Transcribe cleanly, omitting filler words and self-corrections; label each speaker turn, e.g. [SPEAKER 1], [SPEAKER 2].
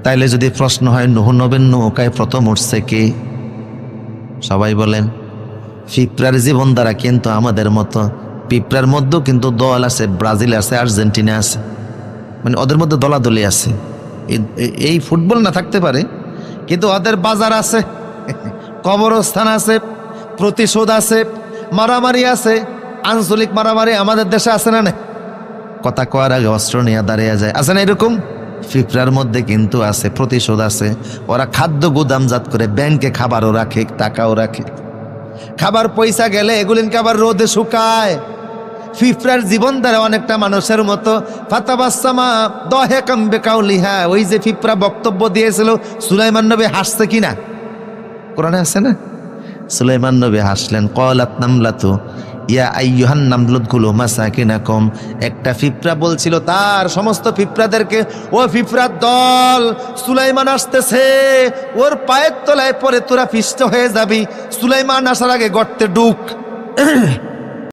[SPEAKER 1] তাইলে যদি প্রশ্ন হয় নূহ নবীর নৌকায় প্রথম উঠছে কে? সবাই বলেন। পিঁপড়ার জীবন দ্বারা কিন্তু আমাদের মতো পিঁপড়ার মধ্যেও কিন্তু দল আছে, ব্রাজিল আছে, আর্জেন্টিনা আছে, মানে ওদের মধ্যে দলাদলি আছে। এই ফুটবল না থাকতে পারে, কিন্তু ওদের বাজার আছে, কবরস্থান আছে, প্রতিশোধ আছে, মারামারি আছে, আঞ্চলিক মারামারি আমাদের দেশে আছে না? কথা কওয়ার আগে অস্ত্র নিয়ে দাঁড়িয়ে যায়, আছে না এরকম? পিঁপড়ার মধ্যে কিন্তু আছে, প্রতিশোধ আছে। ওরা খাদ্য গুদামজাত করে, ব্যাংকে খাবারও রাখে, টাকাও রাখে। খাবার পয়সা গেলে এগুলিনকে আবার রোদে শুকায়। পিঁপড়ার জীবন দ্বারা অনেকটা মানুষের মতো। ফাতাবাসসামা দহেকাম বিকাউলিহা, ওই যে পিঁপড়া বক্তব্য দিয়েছিল, সুলাইমান নবী হাসছে কিনা? কোরআনে আছে না? সুলাইমান নবী হাসলেন। ক্বালাত নামলাতু ইয়া আইয়ুহান নামলুদখুলু মাসাকিনাকুম, একটা পিঁপড়া বলছিল তার সমস্ত পিঁপড়াদেরকে, ও পিঁপড়ার দল, সুলাইমান আসতেছে, ওর পায়ের তলায় পরে তোরা পিষ্ট হয়ে যাবি, সুলাইমান আসার আগে গর্তে ঢুক।